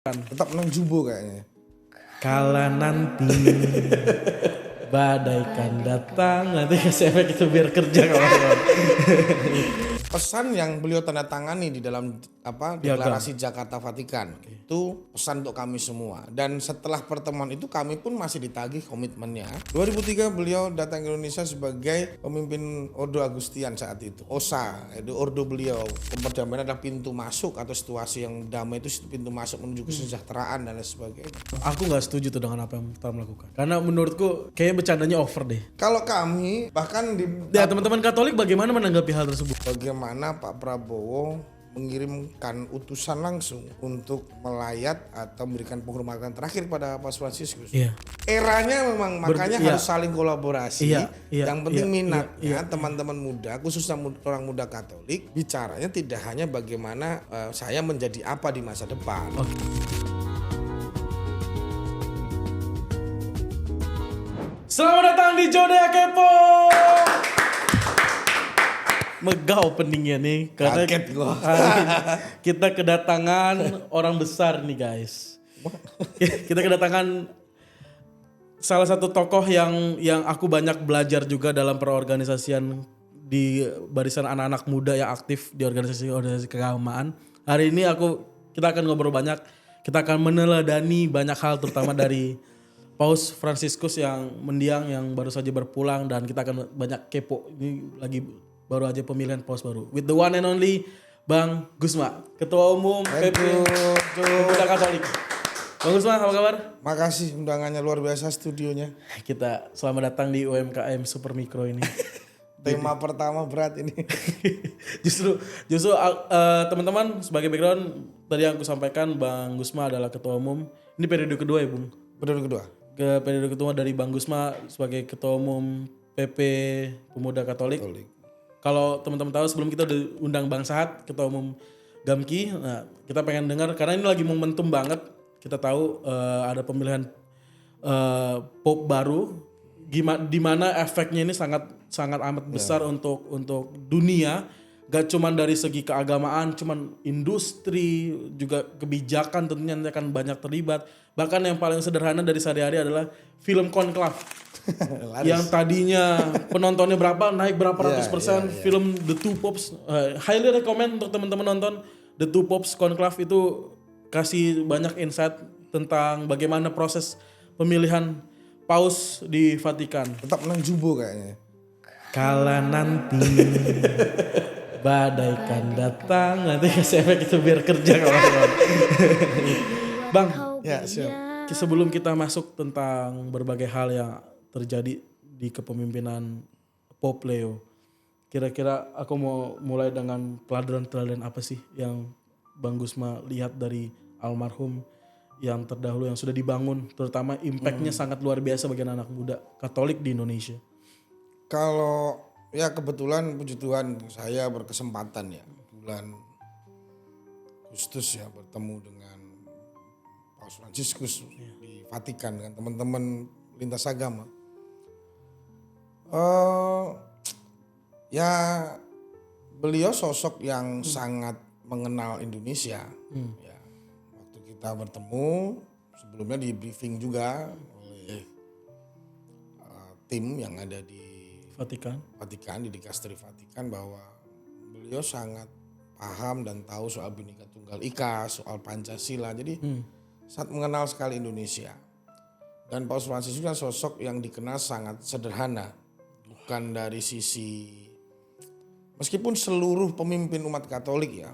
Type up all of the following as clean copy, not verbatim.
Tetap menang Jumbo kayaknya. Kala nanti badai kan datang, nanti kasih efek itu biar kerja kawan-kawan. Pesan yang beliau tanda tangani di dalam deklarasi Jakarta Vatikan itu pesan untuk kami semua. Dan setelah pertemuan itu kami pun masih ditagih komitmennya. 2003 beliau datang ke Indonesia sebagai pemimpin Ordo Agustian saat itu. OSA, itu ordo beliau. Perdamaian adalah pintu masuk atau situasi yang damai itu pintu masuk menuju kesejahteraan dan lain sebagainya. Aku nggak setuju tuh dengan apa yang Trump lakukan. Karena menurutku kayaknya bercandanya over deh. Kalau kami bahkan di Ya teman-teman Katolik bagaimana menanggapi hal tersebut? bagaimana Pak Prabowo mengirimkan utusan langsung untuk melayat atau memberikan penghormatan terakhir pada Paus Fransiskus. Iya. Eranya memang makanya harus saling kolaborasi. Iya, Yang penting iya, minatnya teman-teman muda, khususnya orang muda Katolik, bicaranya tidak hanya bagaimana saya menjadi apa di masa depan. Selamat datang di Jodea Kepo. Megah openingnya nih karena Kaget gua. kita kedatangan orang besar nih guys. Kita kedatangan salah satu tokoh yang aku banyak belajar juga dalam perorganisasian di barisan anak-anak muda yang aktif di organisasi keagamaan. Hari ini kita akan ngobrol banyak, kita akan meneladani banyak hal terutama dari Paus Fransiskus yang mendiang yang baru saja berpulang dan kita akan banyak kepo. Ini lagi baru aja pemilihan Paus baru. With the one and only Bang Gusma, Ketua Umum PP Pemuda Katolik. Bang Gusma, apa kabar? Makasih undangannya luar biasa studionya. Kita selamat datang di UMKM Super Mikro ini. Tema pertama berat ini. justru teman-teman sebagai background tadi yang aku sampaikan Bang Gusma adalah Ketua Umum. Ini periode kedua ya Bung? Periode kedua. Periode kedua dari Bang Gusma sebagai Ketua Umum PP Pemuda Katolik. Kalau teman-teman tahu sebelum kita udah undang Bang Sahat, Ketua Umum Gamki, nah kita pengen dengar karena ini lagi momentum banget. Kita tahu ada pemilihan Pope baru, di mana efeknya ini sangat amat besar untuk dunia. Gak cuman dari segi keagamaan, cuman industri juga kebijakan tentunya nanti akan banyak terlibat. Bahkan yang paling sederhana dari sehari-hari adalah film Conclave. Yang tadinya penontonnya berapa naik berapa ratus persen. Film The Two Popes, highly recommend untuk teman-teman nonton The Two Popes Conclave. Itu kasih banyak insight tentang bagaimana proses pemilihan Paus di Vatikan. Tetap menang Jumbo kayaknya. Kala nanti badai kan datang, nanti kasih efek itu biar kerja kawan-kawan. Bang, Ya siap. sebelum kita masuk tentang berbagai hal yang terjadi di kepemimpinan Pope Leo, kira-kira aku mau mulai dengan teladan-teladan apa sih yang Bang Gusma lihat dari almarhum yang terdahulu yang sudah dibangun, terutama impactnya sangat luar biasa bagi anak muda Katolik di Indonesia. Kalau ya kebetulan puji Tuhan saya berkesempatan ya bulan Agustus ya bertemu dengan Paus Fransiskus di Vatikan dengan teman-teman lintas agama. Ya beliau sosok yang sangat mengenal Indonesia. Ya, waktu kita bertemu sebelumnya di briefing juga oleh tim yang ada di Vatikan, di Dikasteri Vatikan, bahwa beliau sangat paham dan tahu soal Bhinneka Tunggal Ika, soal Pancasila. Jadi sangat mengenal sekali Indonesia. Dan Paus Fransiskus kan sosok yang dikenal sangat sederhana. Bukan dari sisi, meskipun seluruh pemimpin umat Katolik ya,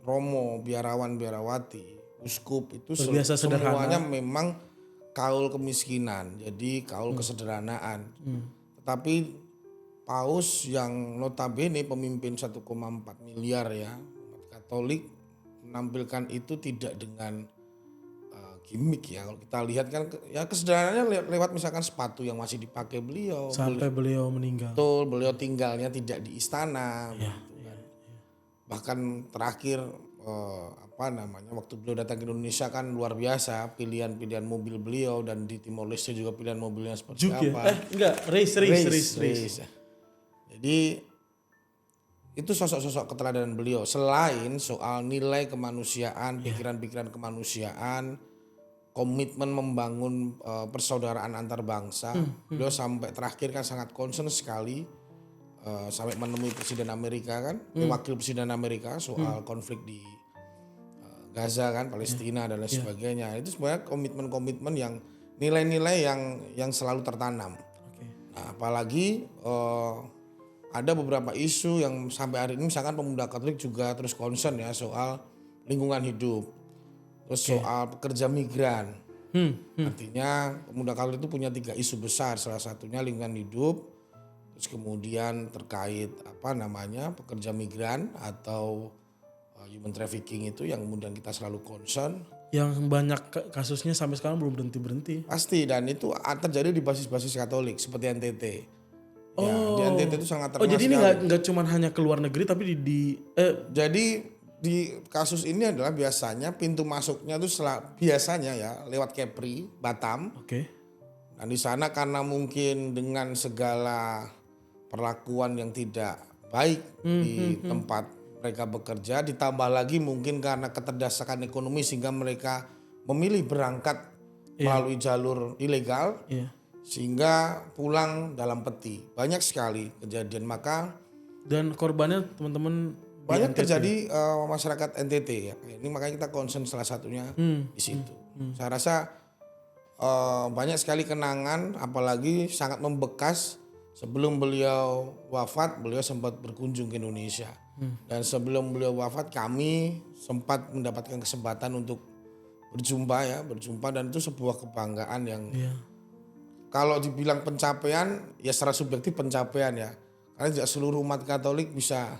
Romo, biarawan, biarawati, uskup itu semuanya memang kaul kemiskinan, jadi kaul kesederhanaan. Tetapi Paus yang notabene pemimpin 1,4 miliar ya umat Katolik menampilkan itu tidak dengan gimmick ya. Kalau kita lihat kan ya kesederhanaannya lewat misalkan sepatu yang masih dipakai beliau. Sampai beliau meninggal. Betul, beliau tinggalnya tidak di istana. Gitu kan. Bahkan terakhir waktu beliau datang ke Indonesia kan luar biasa pilihan-pilihan mobil beliau, dan di Timor Leste juga pilihan mobilnya seperti apa. Enggak, race. Jadi itu sosok-sosok keteladanan beliau. Selain soal nilai kemanusiaan, pikiran-pikiran kemanusiaan, komitmen membangun persaudaraan antar bangsa, beliau sampai terakhir kan sangat concern sekali sampai menemui Presiden Amerika kan, wakil Presiden Amerika soal konflik di Gaza kan, Palestina dan lain sebagainya. Itu sebenarnya komitmen-komitmen yang nilai-nilai yang selalu tertanam. Nah, apalagi ada beberapa isu yang sampai hari ini misalkan pemuda Katolik juga terus concern ya soal lingkungan hidup. Terus soal pekerja migran. Artinya pemuda Katolik itu punya 3 isu besar, salah satunya lingkungan hidup, terus kemudian terkait pekerja migran atau human trafficking itu yang kemudian kita selalu concern. Yang banyak kasusnya sampai sekarang belum berhenti-berhenti. Pasti, dan itu terjadi di basis-basis Katolik seperti NTT. Ya, di NTT itu sangat terkenal. Oh, jadi ini nggak cuma hanya ke luar negeri tapi jadi di kasus ini adalah biasanya pintu masuknya itu biasanya ya lewat Kepri, Batam. Oke. Dan di sana karena mungkin dengan segala perlakuan yang tidak baik di tempat mereka bekerja, ditambah lagi mungkin karena keterdesakan ekonomi sehingga mereka memilih berangkat melalui jalur ilegal, sehingga pulang dalam peti. Banyak sekali kejadian, dan korbannya teman-teman banyak terjadi masyarakat NTT ya. Ini makanya kita concern salah satunya di situ. Saya rasa banyak sekali kenangan, apalagi sangat membekas. Sebelum beliau wafat, beliau sempat berkunjung ke Indonesia. Dan sebelum beliau wafat, kami sempat mendapatkan kesempatan untuk berjumpa dan itu sebuah kebanggaan yang kalau dibilang pencapaian, ya secara subjektif pencapaian ya. Karena tidak seluruh umat Katolik bisa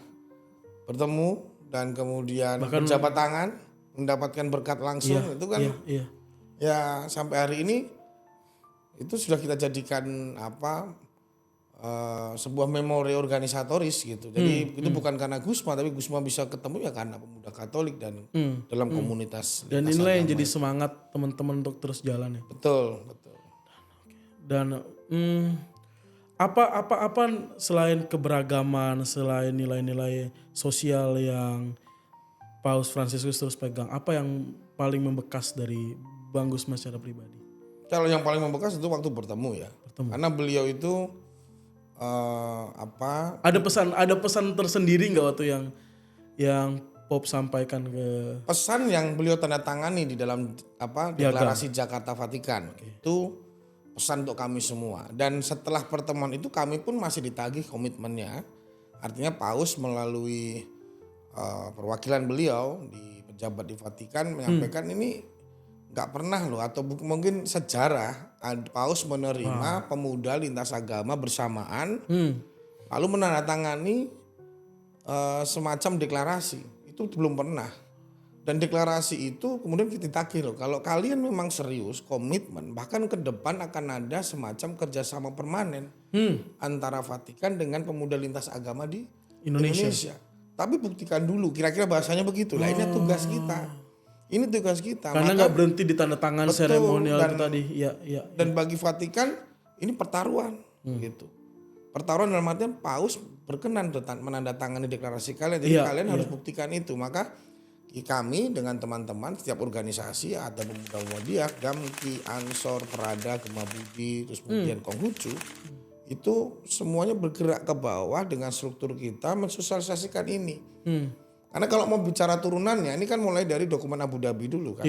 bertemu dan kemudian berjabat tangan, mendapatkan berkat langsung, itu kan ya sampai hari ini itu sudah kita jadikan sebuah memori organisatoris gitu. Jadi itu bukan karena Gusma, tapi Gusma bisa ketemu ya karena pemuda Katolik dan dalam komunitas. Dan inilah yang jadi semangat teman-teman untuk terus jalan ya. Betul. Dan apa selain keberagaman, selain nilai-nilai sosial yang Paus Fransiskus terus pegang, apa yang paling membekas dari Bang Gusma secara pribadi? Kalau yang paling membekas itu waktu bertemu ya. Karena beliau itu ada pesan tersendiri nggak waktu yang Pop sampaikan ke pesan yang beliau tanda tangani di dalam deklarasi Jakarta Vatikan itu pesan untuk kami semua. Dan setelah pertemuan itu kami pun masih ditagih komitmennya. Artinya Paus melalui perwakilan beliau di pejabat di Vatikan menyampaikan ini nggak pernah loh, atau mungkin sejarah Paus menerima pemuda lintas agama bersamaan lalu menandatangani semacam deklarasi. Itu belum pernah. Dan deklarasi itu kemudian kita ditagih loh, kalau kalian memang serius komitmen, bahkan ke depan akan ada semacam kerjasama permanen antara Vatikan dengan pemuda lintas agama di Indonesia. Tapi buktikan dulu, kira-kira bahasanya begitu. Lah ini tugas kita. Ini tugas kita. Karena nggak berhenti di tanda tangan seremonial itu tadi. Ya. Dan bagi Vatikan ini pertaruhan gitu. Pertaruhan dalam artian Paus berkenan menandatangani deklarasi kalian. Jadi kalian harus buktikan itu. Maka kami dengan teman-teman setiap organisasi, ada pemuda Muhammadiyah, Gamki, Ansor, Perada, Gema Budi, terus kemudian Konghucu, itu semuanya bergerak ke bawah dengan struktur kita mensosialisasikan ini. Karena kalau mau bicara turunannya, ini kan mulai dari dokumen Abu Dhabi dulu kan.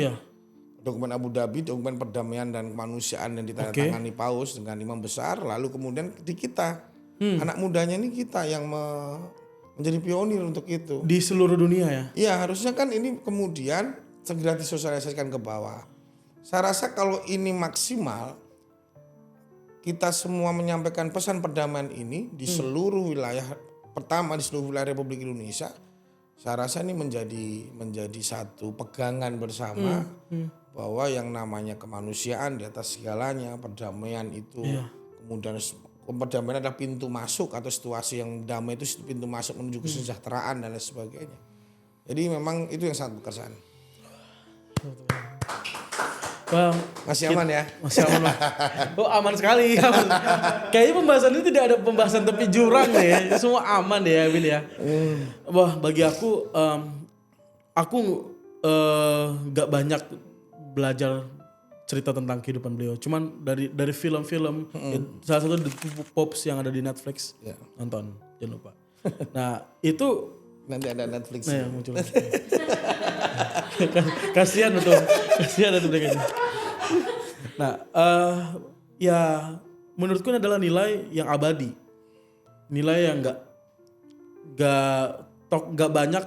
Dokumen Abu Dhabi, dokumen perdamaian dan kemanusiaan yang ditandatangani Paus dengan imam besar, lalu kemudian di kita, anak mudanya ini kita yang menjadi pionir untuk itu. Di seluruh dunia ya? Iya, harusnya kan ini kemudian segera disosialisasikan ke bawah. Saya rasa kalau ini maksimal, kita semua menyampaikan pesan perdamaian ini di seluruh wilayah, pertama di seluruh wilayah Republik Indonesia, saya rasa ini menjadi satu pegangan bersama bahwa yang namanya kemanusiaan di atas segalanya, perdamaian itu, kemudian perdamaian adalah pintu masuk, atau situasi yang damai itu pintu masuk menuju kesejahteraan dan lain sebagainya. Jadi memang itu yang sangat berkesan. Wah, Masih aman ya? masih aman lah. Oh aman sekali. Aman. Kayaknya pembahasan ini tidak ada pembahasan tepi jurang deh. Semua aman deh ya Bin ya. Wah bagi aku nggak banyak belajar cerita tentang kehidupan beliau. Cuman dari film-film, salah satu The Pops yang ada di Netflix, nonton jangan lupa. Nah itu Nanti ada Netflix. nah, yang muncul. Kasihan betul, kasihan itu mereka. Nah, ya menurutku ini adalah nilai yang abadi, nilai yang nggak banyak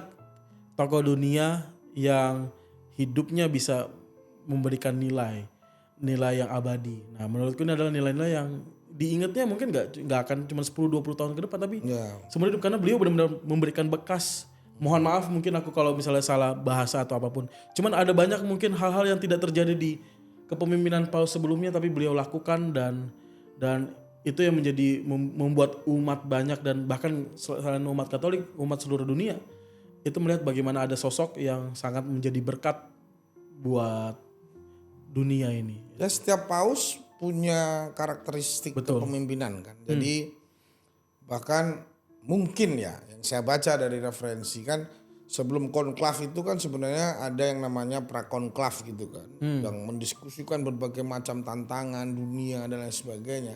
tokoh dunia yang hidupnya bisa memberikan nilai yang abadi. Nah, menurutku ini adalah nilai-nilai yang diingatnya mungkin nggak akan cuma 10-20 tahun ke depan, tapi seumur hidup karena beliau benar-benar memberikan bekas. Mohon maaf mungkin aku kalau misalnya salah bahasa atau apapun. Cuman ada banyak mungkin hal-hal yang tidak terjadi di kepemimpinan Paus sebelumnya tapi beliau lakukan dan itu yang membuat umat banyak dan bahkan selain umat Katolik, umat seluruh dunia itu melihat bagaimana ada sosok yang sangat menjadi berkat buat dunia ini. Ya setiap paus punya karakteristik kepemimpinan kan. Jadi bahkan mungkin ya yang saya baca dari referensi kan sebelum konklav itu kan sebenarnya ada yang namanya prakonklav gitu kan. Yang mendiskusikan berbagai macam tantangan dunia dan lain sebagainya.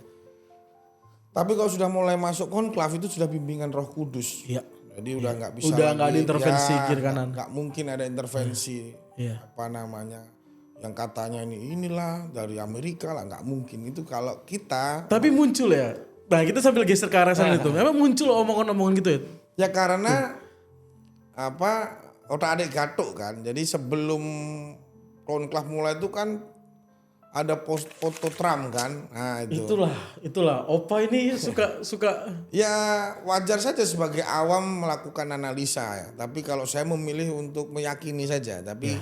Tapi kalau sudah mulai masuk konklav itu sudah bimbingan Roh Kudus. Iya. Jadi udah nggak bisa udah lagi, nggak ada intervensi kiri kanan. Nggak mungkin ada intervensi apa namanya yang katanya inilah dari Amerika lah, nggak mungkin itu kalau kita. Tapi muncul ya. Nah kita sambil geser ke arah sana itu. Memang muncul omongan-omongan gitu ya. Ya karena otak adik gatuk kan. Jadi sebelum konklav mulai itu kan ada foto Trump kan. Nah itu. Itulah. Opa ini suka. Ya wajar saja sebagai awam melakukan analisa ya. Tapi kalau saya memilih untuk meyakini saja. Tapi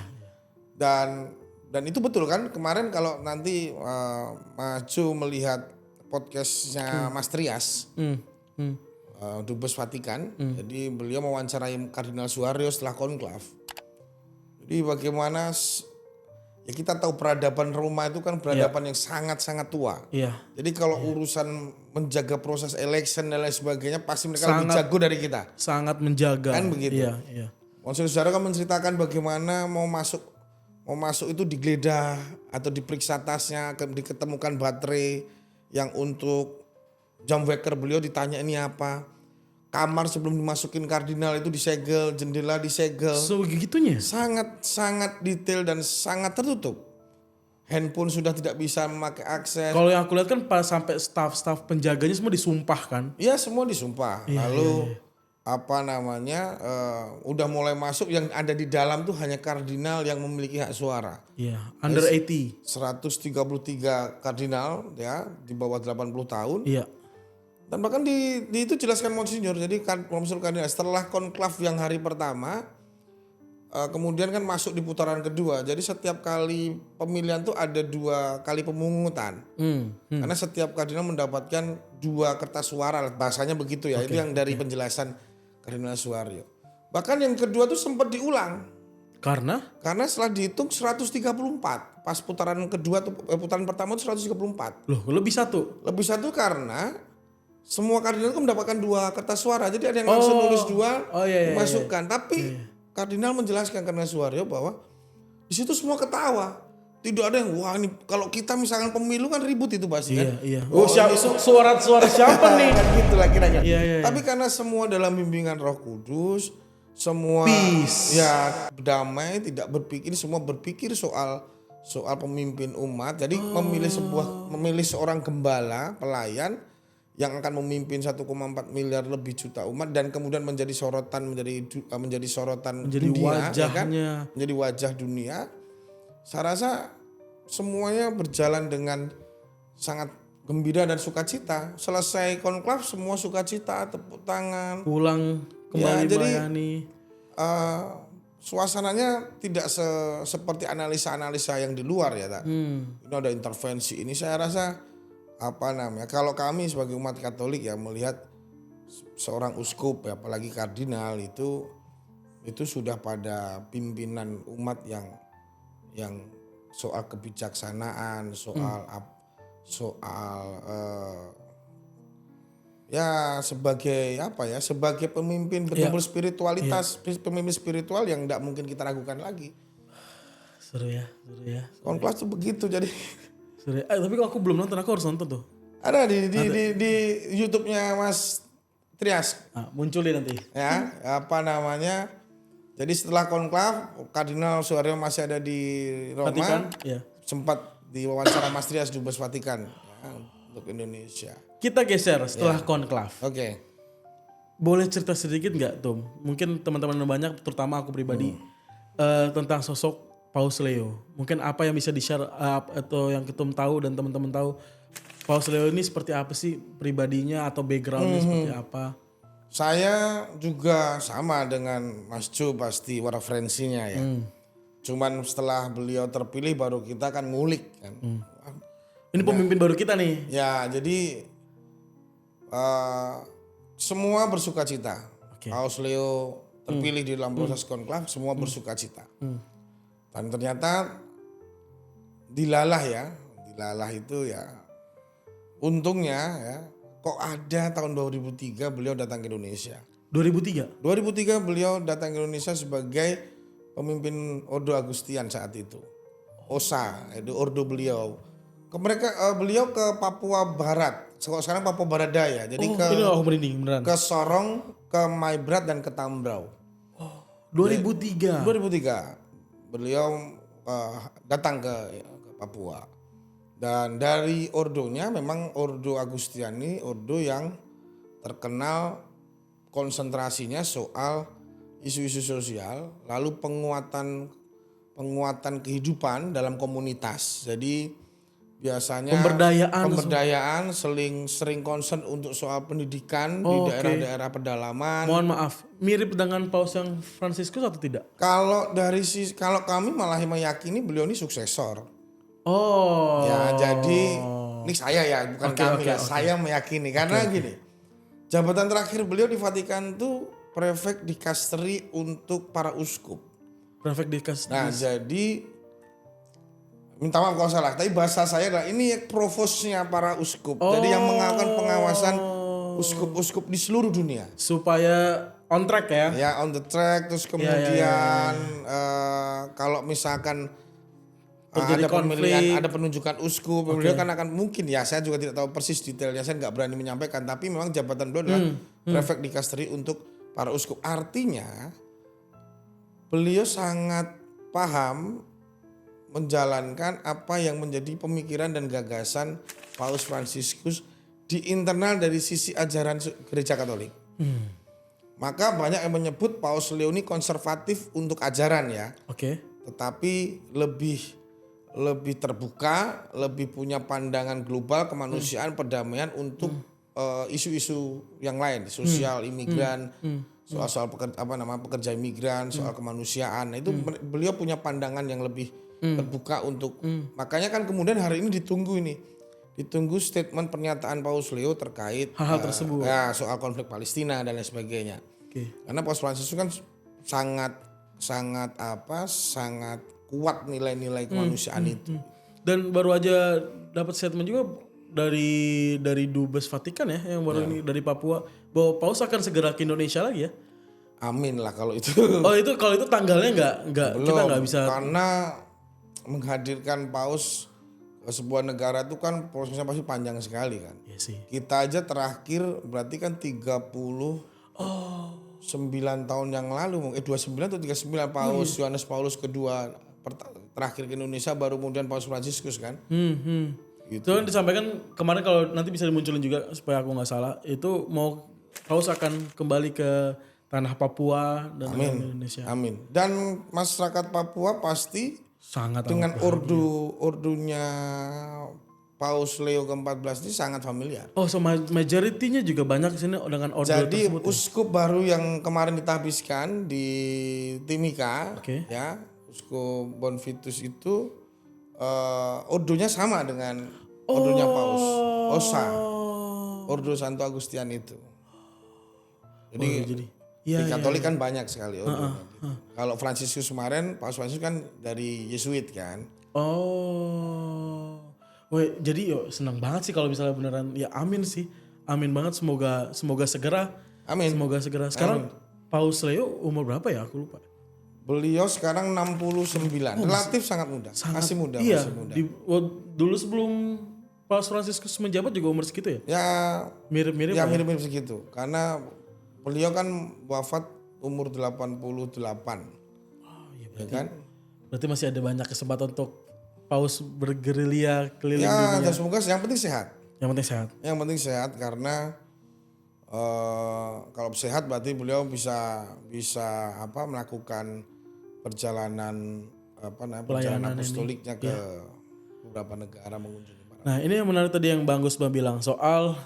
dan itu betul kan. Kemarin kalau nanti Maju melihat podcastnya Mas Trias, Dubes Vatikan. Jadi beliau mewawancarai Kardinal Suaryo setelah konklav. Jadi bagaimana ya kita tahu peradaban Roma itu kan peradaban yang sangat-sangat tua. Iya. Jadi kalau urusan menjaga proses election dan lain sebagainya pasti mereka lebih jago dari kita. Sangat menjaga. Kan begitu. Iya. Maksud saudara kan menceritakan bagaimana mau masuk itu digeledah atau diperiksa tasnya, diketemukan baterai yang untuk jam waker beliau ditanya ini apa. Kamar sebelum dimasukin kardinal itu disegel, jendela disegel. Sebegitunya? Sangat detail dan sangat tertutup. Handphone sudah tidak bisa memakai akses. Kalau yang aku lihat kan pas sampai staff penjaganya semua disumpah kan? Iya semua disumpah. Lalu udah mulai masuk yang ada di dalam tuh hanya kardinal yang memiliki hak suara. Iya, under 80. 133 kardinal ya di bawah 80 tahun. Iya. Dan bahkan di itu jelaskan Monsinyur. Jadi Monsinyur kardinal setelah konklav yang hari pertama kemudian kan masuk di putaran kedua. Jadi setiap kali pemilihan tuh ada 2 kali pemungutan. Karena setiap kardinal mendapatkan 2 kertas suara, bahasanya begitu ya. Itu yang dari penjelasan Kardinal Suaryo. Bahkan yang kedua tuh sempat diulang. Karena setelah dihitung 134. Pas putaran kedua tuh putaran pertama itu 134. Loh, lebih satu. Lebih satu karena semua kardinal itu mendapatkan 2 kertas suara. Jadi ada yang langsung nulis 2 dimasukkan. Tapi kardinal menjelaskan Kardinal Suaryo bahwa di situ semua ketawa. Tidak ada yang wah ini kalau kita misalkan pemilu kan ribut itu pasti kan. Iya. Suara siapa nih? Kan gitu lah kira-kira. Iya. Tapi karena semua dalam bimbingan Roh Kudus, semua peace. Ya damai, tidak semua berpikir soal pemimpin umat. Jadi memilih seorang gembala, pelayan yang akan memimpin 1,4 miliar lebih juta umat dan kemudian menjadi sorotan dunia, ya kan? Menjadi wajah dunia. Saya rasa semuanya berjalan dengan sangat gembira dan sukacita. Selesai konklav semua sukacita, tepuk tangan. Pulang kembali melayani. Suasananya tidak seperti analisa-analisa yang di luar ya. Ini ada intervensi. Ini saya rasa kalau kami sebagai umat Katolik ya melihat seorang uskup ya, apalagi kardinal itu sudah pada pimpinan umat yang soal kebijaksanaan, soal ya sebagai apa ya, sebagai pemimpin betul-betul spiritualitas, pemimpin spiritual yang tidak mungkin kita ragukan lagi. Seru ya. Konklaf tuh begitu jadi. Seru ya. Tapi kalau aku belum nonton, aku harus nonton tuh. Ada di YouTube-nya Mas Trias. Munculin nanti. Ya, apa namanya? Jadi setelah konklaf, Kardinal Suaryo masih ada di Roma. Vatikan, ya. Sempat diwawancara Mas Trias Dubes Vatikan ya, untuk Indonesia. Kita geser setelah konklaf. Oke. Boleh cerita sedikit nggak, Tom? Mungkin teman-teman banyak, terutama aku pribadi, tentang sosok Paus Leo. Mungkin apa yang bisa di-share atau yang Tom tahu dan teman-teman tahu, Paus Leo ini seperti apa sih pribadinya atau backgroundnya seperti apa? Saya juga sama dengan Mas Jo pasti referensinya ya. Cuman setelah beliau terpilih baru kita kan ngulik kan. Ini pemimpin baru kita nih. Ya jadi semua bersuka cita. Paus Leo terpilih di dalam proses konklaf, semua bersuka cita. Dan ternyata dilalah itu ya. Untungnya ya, kok ada tahun 2003 beliau datang ke Indonesia. 2003 beliau datang ke Indonesia sebagai pemimpin Ordo Agustian saat itu. OSA, itu ordo beliau. Beliau ke Papua Barat. Sekarang Papua Barat Daya. Jadi ke Sorong, ke Maibrat dan ke Tambrau. 2003 beliau datang ke Papua. Dan dari ordonya memang Ordo Agustiani, ordo yang terkenal konsentrasinya soal isu-isu sosial, lalu penguatan kehidupan dalam komunitas. Jadi biasanya pemberdayaan sering concern untuk soal pendidikan di daerah-daerah pedalaman. Mohon maaf, mirip dengan Paus yang Fransiskus atau tidak? Kalau kami malah meyakini beliau ini suksesor. Ya, jadi ini saya ya, bukan kami ya. Saya meyakini karena gini. Jabatan terakhir beliau di Vatikan itu prefek dikasteri untuk para uskup. Prefek dikasteri. Nah, jadi minta maaf kalau salah, tapi bahasa saya adalah ini provosnya para uskup. Jadi yang melakukan pengawasan uskup-uskup di seluruh dunia. Supaya on track ya. Ya, on the track. Terus kemudian kalau misalkan ada pemilihan, ada penunjukan uskup, beliau kan akan mungkin ya, saya juga tidak tahu persis detailnya, saya nggak berani menyampaikan, tapi memang jabatan beliau adalah prefek dikasteri untuk para uskup. Artinya beliau sangat paham menjalankan apa yang menjadi pemikiran dan gagasan Paus Fransiskus di internal dari sisi ajaran Gereja Katolik. Maka banyak yang menyebut Paus Leo ini konservatif untuk ajaran ya. Tetapi lebih terbuka, lebih punya pandangan global kemanusiaan, perdamaian untuk isu-isu yang lain, sosial, imigran, soal pekerja imigran, soal kemanusiaan. Nah, itu beliau punya pandangan yang lebih terbuka untuk. Makanya kan kemudian hari ini ditunggu statement pernyataan Paus Leo terkait hal-hal tersebut. Ya, soal konflik Palestina dan lain sebagainya. Karena Paus Fransiskus kan sangat kuat nilai-nilai kemanusiaan itu. Dan baru aja dapat statement juga dari Dubes Vatikan ya, yang baru ini dari Papua, bahwa Paus akan segera ke Indonesia lagi ya. Amin lah kalau itu. Kalau itu tanggalnya nggak kita nggak bisa. Karena menghadirkan Paus ke sebuah negara itu kan prosesnya pasti panjang sekali kan. Iya sih. Kita aja terakhir berarti kan 9 tahun yang lalu, 29 atau 39 Paus Yohanes Paulus kedua terakhir ke Indonesia, baru kemudian Paus Fransiskus kan. Gitu. Itu kan disampaikan kemarin, kalau nanti bisa dimunculin juga supaya aku nggak salah, itu mau Paus akan kembali ke tanah Papua dan Indonesia. Amin. Dan masyarakat Papua pasti sangat dengan ordunya Paus Leo ke-14 ini sangat familiar. So majority-nya juga banyak di sini dengan ordo jadi tersebut. Jadi uskup baru yang kemarin ditahbiskan di Timika, ya, Uskup Bonvitus itu ordonya sama dengan ordonya Paus OSA, Ordo Santo Agustian itu. Jadi di Katolik kan banyak sekali ordonya. Kalau Fransiskus kemarin, Paus Fransiskus kan dari Yesuit kan. Oh, weh, jadi yo senang banget sih kalau misalnya beneran. Ya amin sih, amin banget. Semoga segera, Amin. semoga segera. Sekarang Paus Leo umur berapa ya? Aku lupa. Beliau sekarang 69, relatif sangat muda, masih muda, Iya, masih muda. dulu sebelum Paus Fransiskus menjabat juga umur segitu ya? Ya, Mirip-mirip ya lah ya. mirip-mirip segitu. Karena beliau kan wafat umur 88, Oh, iya ya berarti, kan? berarti masih ada banyak kesempatan untuk Paus bergerilya keliling Ya, dunia. dan semoga yang penting sehat. Yang penting sehat. Yang penting sehat karena kalau sehat berarti beliau bisa melakukan perjalanan perjalanan Pelayanan ini. apostoliknya ke beberapa negara mengunjungi para. Nah ini yang menarik tadi yang Bang Gusma bilang soal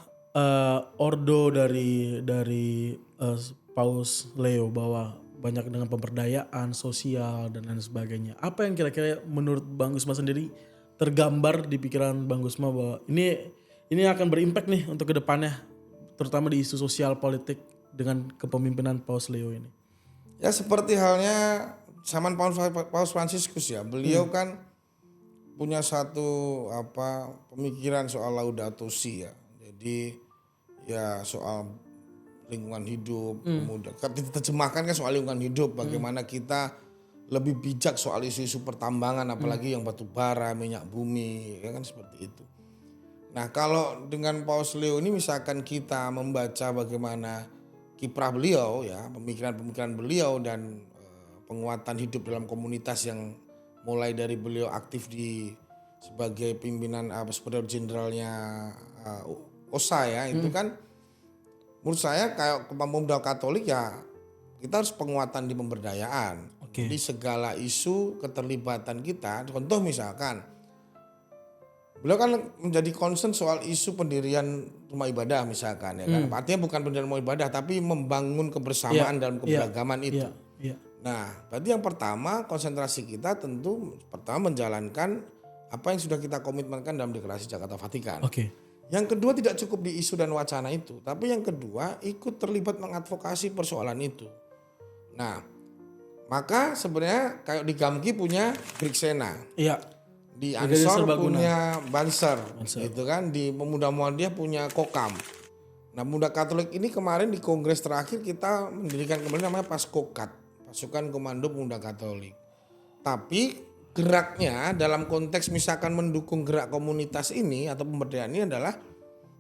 ordo dari Paus Leo bahwa banyak dengan pemberdayaan sosial dan lain sebagainya. Apa yang kira-kira menurut Bang Gusma sendiri tergambar di pikiran Bang Gusma bahwa ini akan berimpact nih untuk kedepannya, terutama di isu sosial politik dengan kepemimpinan Paus Leo ini. Ya seperti halnya zaman Paus Fransiskus ya, beliau kan punya satu pemikiran soal Laudato Si ya. Jadi ya soal lingkungan hidup, kemudian diterjemahkan kan soal lingkungan hidup, bagaimana kita lebih bijak soal isu-isu pertambangan, apalagi yang batu bara, minyak bumi, ya kan seperti itu. Nah kalau dengan Paus Leo ini misalkan kita membaca bagaimana kiprah beliau ya, pemikiran-pemikiran beliau dan penguatan hidup dalam komunitas yang mulai dari beliau aktif sebagai pimpinan superior jenderalnya OSA ya, itu kan menurut saya kayak pemuda Katolik ya kita harus penguatan di pemberdayaan. Oke. Jadi segala isu keterlibatan kita, contoh misalkan beliau kan menjadi concern soal isu pendirian rumah ibadah misalkan ya kan. Artinya bukan pendirian rumah ibadah tapi membangun kebersamaan dalam keberagaman itu. Iya. Nah, berarti yang pertama konsentrasi kita tentu pertama menjalankan apa yang sudah kita komitmenkan dalam Deklarasi Jakarta Vatikan. Oke. Yang kedua tidak cukup di isu dan wacana itu, tapi yang kedua ikut terlibat mengadvokasi persoalan itu. Nah, maka sebenarnya kayak di Gamki punya Griksena. Iya. Di Ansor punya Banser, gitu kan. Di Pemuda Muhammadiyah punya Kokam. Nah, Pemuda Katolik ini kemarin di kongres terakhir kita mendirikan kembali namanya Paskokat, Pasukan Komando Pemuda Katolik. Tapi geraknya dalam konteks misalkan mendukung gerak komunitas ini atau pemberdayaan ini adalah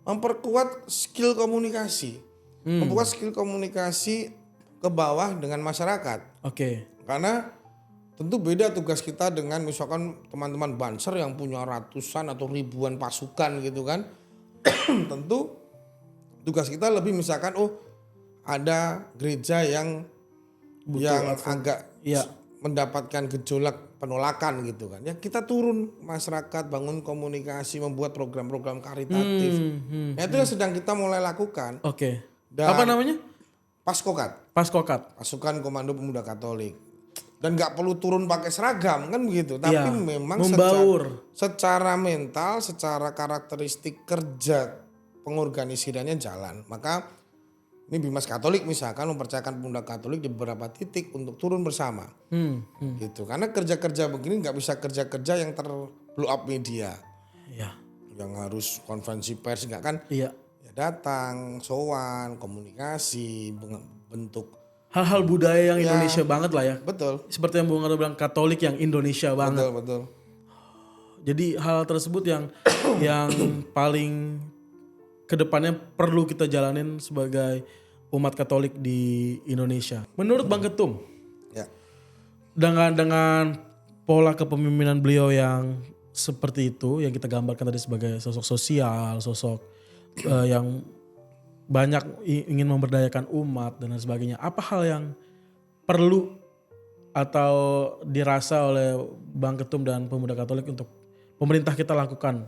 memperkuat skill komunikasi, memperkuat skill komunikasi ke bawah dengan masyarakat. Oke. Karena tentu beda tugas kita dengan misalkan teman-teman Banser yang punya ratusan atau ribuan pasukan gitu kan. Tentu tugas kita lebih misalkan ada gereja yang agak mendapatkan gejolak penolakan gitu kan. Ya kita turun masyarakat, bangun komunikasi, membuat program-program karitatif. Itu yang sedang kita mulai lakukan. Oke. Apa namanya? Paskokat. Paskokat. Pasukan Komando Pemuda Katolik. Dan nggak perlu turun pakai seragam kan begitu. Tapi memang membaur. Secara mental, secara karakteristik kerja pengorganisirannya jalan. Maka ini Bimas Katolik misalkan mempercayakan Pemuda Katolik di beberapa titik untuk turun bersama. Gitu. Karena kerja-kerja begini nggak bisa kerja-kerja yang blow up media. Iya. Yang harus konferensi pers nggak kan? Iya. Ya datang, sowan, komunikasi, bentuk Hal-hal budaya yang Indonesia banget lah ya. betul. Seperti yang Bung Ardo bilang, Katolik yang Indonesia banget. Betul. Jadi hal tersebut yang paling kedepannya perlu kita jalanin sebagai umat Katolik di Indonesia. Menurut Bang Ketum, Ya. dengan pola kepemimpinan beliau yang seperti itu, yang kita gambarkan tadi sebagai sosok sosial, sosok yang banyak ingin memberdayakan umat dan lain sebagainya. Apa hal yang perlu atau dirasa oleh Bang Ketum dan Pemuda Katolik untuk pemerintah kita lakukan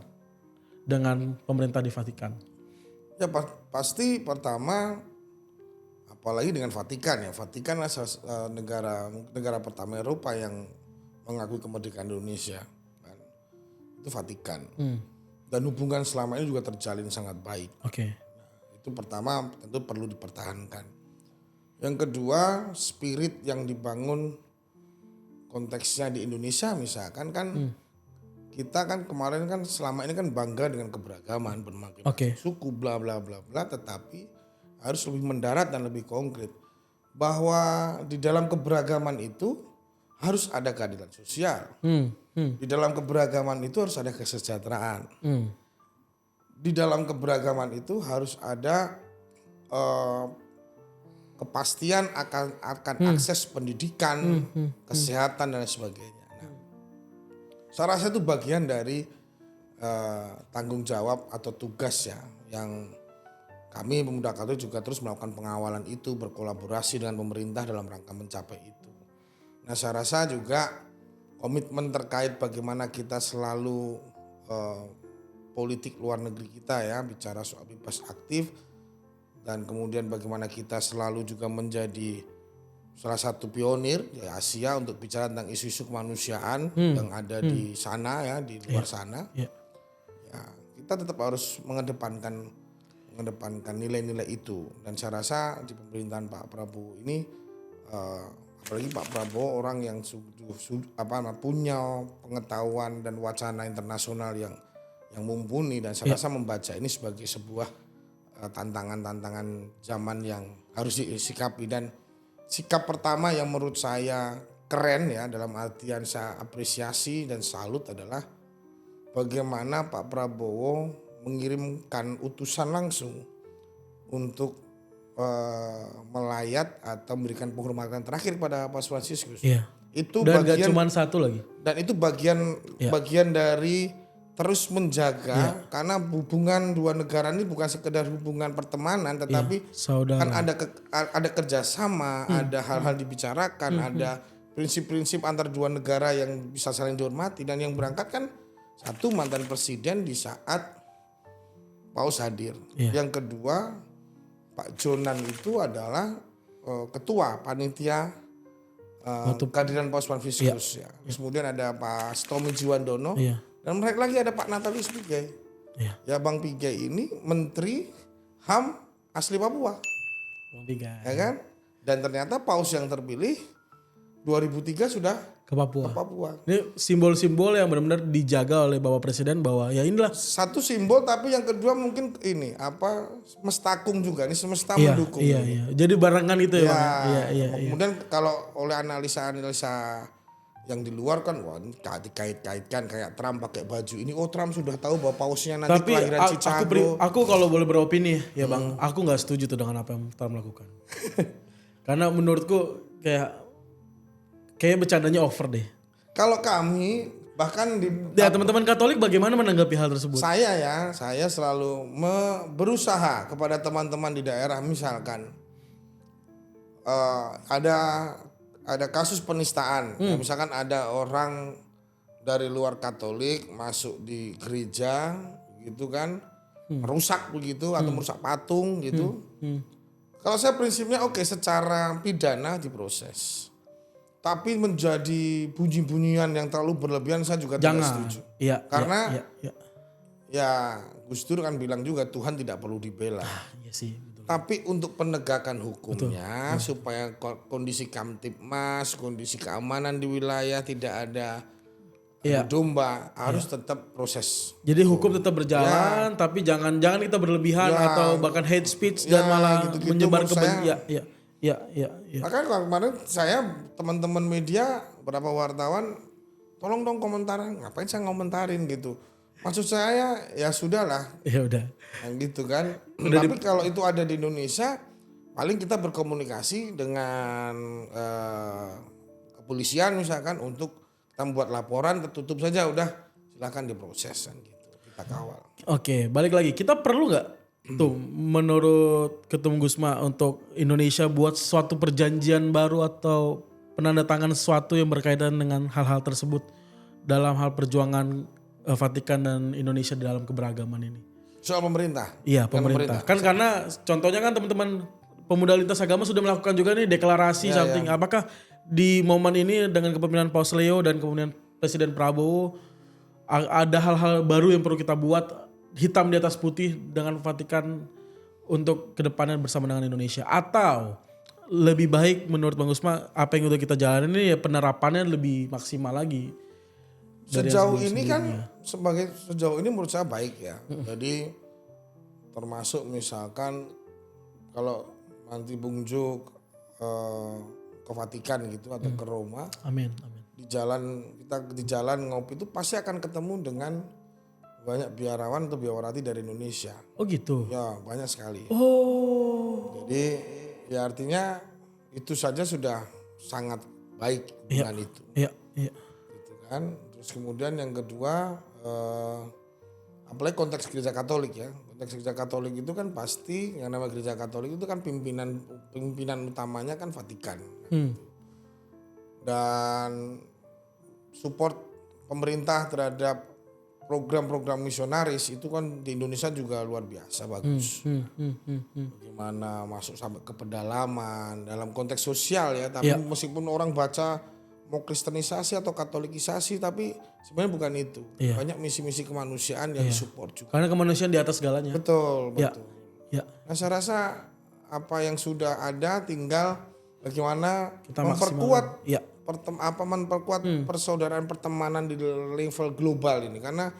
dengan pemerintah di Vatikan? Ya pasti pertama, apalagi dengan Vatikan ya. Vatikan adalah negara pertama Eropa yang mengakui kemerdekaan Indonesia. Kan. Itu Vatikan. Dan hubungan selama ini juga terjalin sangat baik. Oke. Itu pertama tentu perlu dipertahankan. Yang kedua, spirit yang dibangun konteksnya di Indonesia misalkan kan kita kan kemarin kan selama ini kan bangga dengan keberagaman berbagai macam suku bla bla bla bla, tetapi harus lebih mendarat dan lebih konkret bahwa di dalam keberagaman itu harus ada keadilan sosial. Di dalam keberagaman itu harus ada kesejahteraan. Di dalam keberagaman itu harus ada kepastian akan akses pendidikan, kesehatan dan sebagainya. Nah, saya rasa itu bagian dari tanggung jawab atau tugas ya yang kami Pemuda Katolik juga terus melakukan pengawalan itu, berkolaborasi dengan pemerintah dalam rangka mencapai itu. Nah, saya rasa juga komitmen terkait bagaimana kita selalu politik luar negeri kita ya, bicara soal bebas aktif, dan kemudian bagaimana kita selalu juga menjadi salah satu pionir di Asia untuk bicara tentang isu-isu kemanusiaan yang ada di sana ya, di luar sana. Ya, kita tetap harus mengedepankan nilai-nilai itu. Dan saya rasa di pemerintahan Pak Prabowo ini, apalagi Pak Prabowo orang yang punya pengetahuan dan wacana internasional yang mumpuni, dan saya rasa membaca ini sebagai sebuah tantangan-tantangan zaman yang harus disikapi. Dan sikap pertama yang menurut saya keren ya, dalam artian saya apresiasi dan salut adalah bagaimana Pak Prabowo mengirimkan utusan langsung untuk melayat atau memberikan penghormatan terakhir pada Paus Fransiskus. Itu dan bagian, gak cuma satu lagi. Dan itu bagian dari terus menjaga, karena hubungan dua negara ini bukan sekedar hubungan pertemanan, tetapi kan ada kerjasama, ada hal-hal dibicarakan, ada prinsip-prinsip antar dua negara yang bisa saling dihormati. Dan yang berangkat kan satu mantan presiden di saat Paus hadir, yang kedua Pak Jonan itu adalah ketua panitia kehadiran Paus Fransiskus ya. Kemudian ada Pak Tommy Jiwandono. Dan mereka lagi ada Pak Natalius Pigai. Ya Bang Pigai ini Menteri HAM asli Papua. Bang Pigai. Ya kan? Dan ternyata Paus yang terpilih 2003 sudah ke Papua. Papua. Ini simbol-simbol yang benar-benar dijaga oleh Bapak Presiden bahwa ya inilah. Satu simbol, tapi yang kedua mungkin ini mestakung juga. Ini semesta mendukung. Iya. Jadi barengan itu ya. Iya. Kemudian kalau oleh analisa-analisa yang di luar kan, wah ini dikait-kaitkan kayak Trump pakai baju ini. Oh Trump sudah tahu bahwa pausnya nanti kelahiran Chicago. Aku kalau boleh beropini ya Bang, aku nggak setuju tuh dengan apa yang Trump lakukan. Karena menurutku kayak bercandanya over deh. Kalau kami bahkan teman-teman Katolik bagaimana menanggapi hal tersebut? Saya selalu berusaha kepada teman-teman di daerah, misalkan ada kasus penistaan, ya, misalkan ada orang dari luar Katolik masuk di gereja gitu kan, merusak begitu atau merusak patung gitu. Kalau saya prinsipnya secara pidana diproses. Tapi menjadi bunyi-bunyian yang terlalu berlebihan saya juga tidak setuju. Karena ya Gus Dur kan bilang juga Tuhan tidak perlu dibela. Iya sih, betul. Tapi untuk penegakan hukumnya supaya kondisi Kamtibmas, kondisi keamanan di wilayah tidak ada domba, harus tetap proses. Jadi hukum tetap berjalan, tapi jangan kita berlebihan atau bahkan hate speech dan malah menyebar kebencian. Iya. Makanya kemarin saya teman-teman media, beberapa wartawan, tolong dong komentar, ngapain saya ngomentarin gitu. Maksud saya ya sudahlah. Ya udah. Yang gitu kan. Tapi kalau itu ada di Indonesia, paling kita berkomunikasi dengan kepolisian misalkan untuk kita membuat laporan, tertutup saja, udah silakan diproses kan gitu. Kita kawal. Oke, balik lagi. Kita perlu nggak tuh menurut Ketum Gusma untuk Indonesia buat suatu perjanjian baru atau penandatangan sesuatu yang berkaitan dengan hal-hal tersebut dalam hal perjuangan Vatikan dan Indonesia dalam keberagaman ini? Soal pemerintah? Iya, pemerintah. Kan karena contohnya kan teman-teman pemuda lintas agama sudah melakukan juga nih deklarasi something. Apakah di momen ini dengan kepemimpinan Paus Leo dan kemudian Presiden Prabowo ada hal-hal baru yang perlu kita buat hitam di atas putih dengan Vatikan untuk kedepannya bersama dengan Indonesia? Atau lebih baik menurut Bang Gusma apa yang udah kita jalanin ini ya penerapannya lebih maksimal lagi? Sejauh ini kan sejauh ini menurut saya baik ya. Jadi termasuk misalkan kalau nanti Bung Jo ke Vatikan gitu atau ke Roma, Amin. di jalan ngopi itu pasti akan ketemu dengan banyak biarawan atau biarawati dari Indonesia. Oh gitu. Ya banyak sekali. Oh. Jadi ya artinya itu saja sudah sangat baik dengan itu. Iya. Gitu kan. Terus kemudian yang kedua, apalagi konteks gereja Katolik ya. Konteks gereja Katolik itu kan pasti yang nama gereja Katolik itu kan pimpinan utamanya kan Vatikan. Dan support pemerintah terhadap program-program misionaris itu kan di Indonesia juga luar biasa bagus. Bagaimana masuk sampai ke pedalaman dalam konteks sosial ya. Tapi meskipun orang baca mau kristenisasi atau katolikisasi tapi sebenarnya bukan itu. Banyak misi-misi kemanusiaan yang disupport juga. Karena kemanusiaan di atas segalanya. Betul. Ya. Nah saya rasa apa yang sudah ada tinggal bagaimana Kita memperkuat maksimalkan. persaudaraan pertemanan di level global ini karena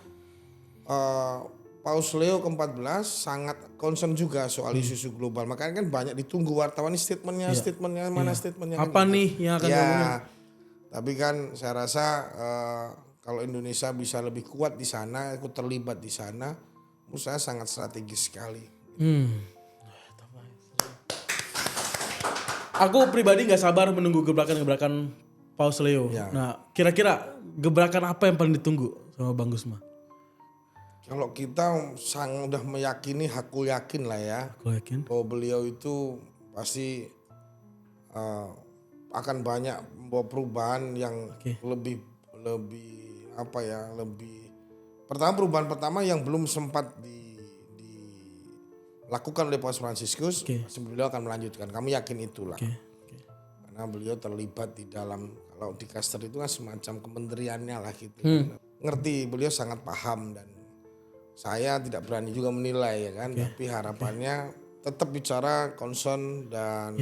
Paus Leo ke-14 sangat concern juga soal isu-isu global. Makanya kan banyak ditunggu wartawan ini statementnya statementnya Apa kan nih yang akan diomongin? Tapi kan saya rasa kalau Indonesia bisa lebih kuat di sana, ikut terlibat di sana, menurut saya sangat strategis sekali. Aku pribadi nggak sabar menunggu gebrakan-gebrakan Paus Leo. Ya. Nah, kira-kira gebrakan apa yang paling ditunggu sama Bang Gusma? Kalau kita udah meyakini, aku yakin lah ya, Aku yakin. bahwa beliau itu pasti akan banyak membawa perubahan yang lebih pertama perubahan pertama yang belum sempat dilakukan oleh Paus Fransiskus, beliau akan melanjutkan. Kami yakin itulah. Karena beliau terlibat di dalam, kalau di Dikaster itu kan semacam kementeriannya lah gitu. Ngerti, beliau sangat paham dan saya tidak berani juga menilai ya kan, tapi harapannya tetap bicara concern dan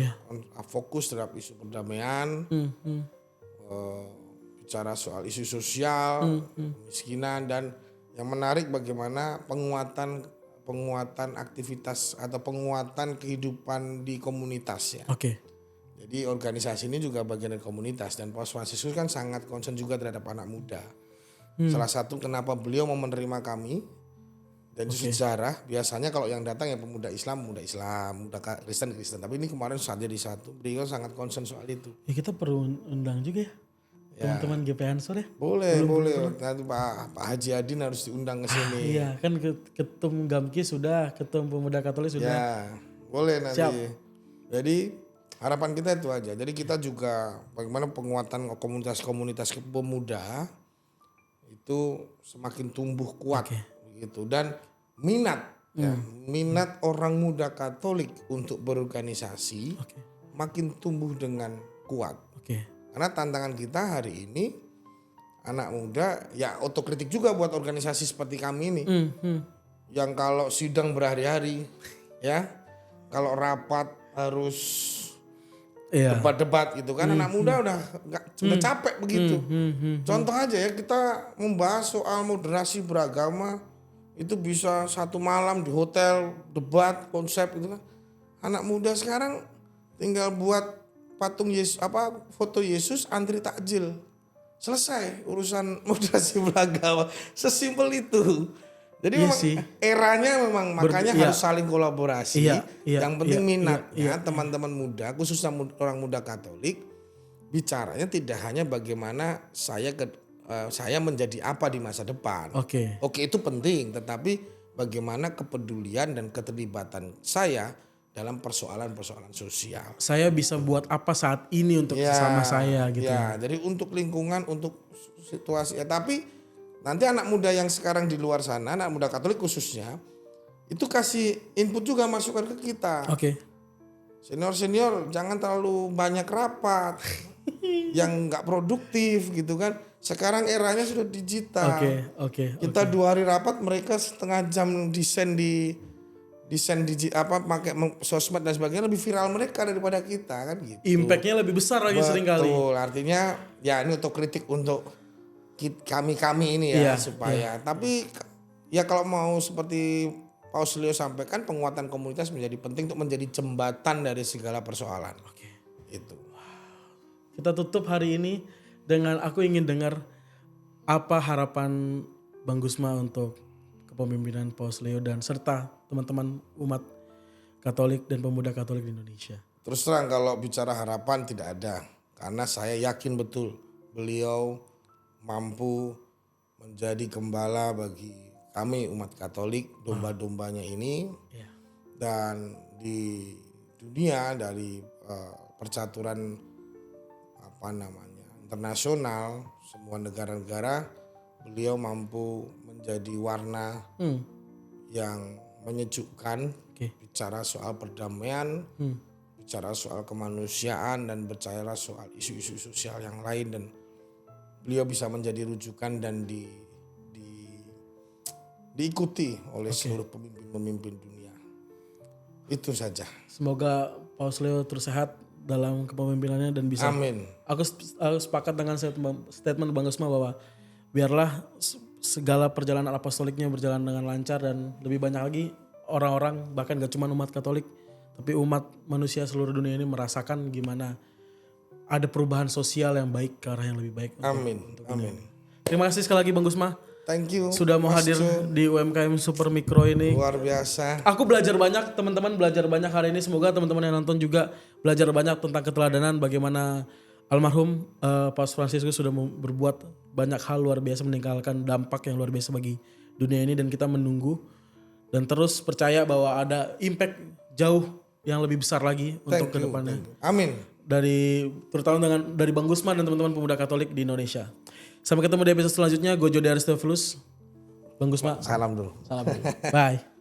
fokus terhadap isu perdamaian, bicara soal isu sosial, kemiskinan, dan yang menarik bagaimana penguatan aktivitas atau penguatan kehidupan di komunitas ya. Jadi organisasi ini juga bagian dari komunitas dan Paus Fransiskus kan sangat concern juga terhadap anak muda. Salah satu kenapa beliau mau menerima kami dan justru sejarah, biasanya kalau yang datang ya pemuda Islam, muda Kristen. Tapi ini kemarin saja di satu, beliau sangat concern soal itu. Ya kita perlu undang juga ya teman-teman GP Ansor ya. Boleh. Nanti Pak Haji Adin harus diundang ke sini. Iya kan ketum Gamki sudah, ketum Pemuda Katolik sudah. Ya, boleh nanti. Siap. Jadi harapan kita itu aja. Jadi kita juga bagaimana penguatan komunitas-komunitas pemuda itu semakin tumbuh kuat. Gitu. Dan minat orang muda Katolik untuk berorganisasi makin tumbuh dengan kuat. Karena tantangan kita hari ini anak muda ya otokritik juga buat organisasi seperti kami ini, yang kalau sidang berhari-hari, ya kalau rapat harus debat-debat gitu kan, anak muda udah capek begitu. Contoh aja ya, kita membahas soal moderasi beragama. Itu bisa satu malam di hotel, debat, konsep gitu kan. Anak muda sekarang tinggal buat patung Yesus, foto Yesus, antri takjil. Selesai urusan moderasi beragama. Sesimpel itu. Jadi memang eranya memang makanya harus saling kolaborasi. Yang penting minatnya teman-teman muda, khususnya orang muda Katolik, bicaranya tidak hanya bagaimana saya menjadi apa di masa depan. Oke, itu penting, tetapi bagaimana kepedulian dan keterlibatan saya dalam persoalan-persoalan sosial. Saya bisa buat apa saat ini untuk sesama saya gitu. Ya, jadi untuk lingkungan, untuk situasi. Tapi nanti anak muda yang sekarang di luar sana, anak muda Katolik khususnya, itu kasih input juga, masukan ke kita. Senior jangan terlalu banyak rapat yang nggak produktif gitu kan. Sekarang eranya sudah digital. Kita 2 hari rapat, mereka setengah jam desain pakai sosmed dan sebagainya, lebih viral mereka daripada kita kan gitu. Impactnya lebih besar lagi seringkali. Betul, artinya ya ini otokritik untuk kami ini ya Iya, supaya. Tapi ya kalau mau seperti Paus Leo sampaikan, penguatan komunitas menjadi penting untuk menjadi jembatan dari segala persoalan. Itu. Kita tutup hari ini dengan aku ingin dengar apa harapan Bang Gusma untuk kepemimpinan Paus Leo dan serta teman-teman umat Katolik dan pemuda Katolik di Indonesia. Terus terang kalau bicara harapan tidak ada. Karena saya yakin betul beliau mampu menjadi gembala bagi kami umat Katolik, domba-dombanya ini. Dan di dunia dari percaturan internasional, semua negara-negara, beliau mampu menjadi warna yang menyejukkan, bicara soal perdamaian, bicara soal kemanusiaan, dan bicara soal isu-isu sosial yang lain, dan beliau bisa menjadi rujukan dan diikuti oleh seluruh pemimpin-pemimpin dunia. Itu saja. Semoga Paus Leo terus sehat dalam kepemimpinannya dan bisa. Amin. Aku sepakat dengan statement Bang Gusma bahwa biarlah segala perjalanan apostoliknya berjalan dengan lancar dan lebih banyak lagi orang-orang, bahkan gak cuma umat Katolik, tapi umat manusia seluruh dunia ini merasakan gimana ada perubahan sosial yang baik ke arah yang lebih baik. Amin. Terima kasih sekali lagi Bang Gusma. Thank you. Sudah mau hadir di UMKM Super Mikro ini. Luar biasa. Aku belajar banyak, teman-teman belajar banyak hari ini. Semoga teman-teman yang nonton juga belajar banyak tentang keteladanan bagaimana almarhum Paus Fransiskus sudah berbuat banyak hal luar biasa, meninggalkan dampak yang luar biasa bagi dunia ini, dan kita menunggu dan terus percaya bahwa ada impact jauh yang lebih besar lagi untuk kedepannya. Amin. Terutama dari Bang Gusma dan teman-teman pemuda Katolik di Indonesia. Sampai ketemu di episode selanjutnya. Gue Jody Aristofulus. Bang Gusma. Salam dulu. Bye.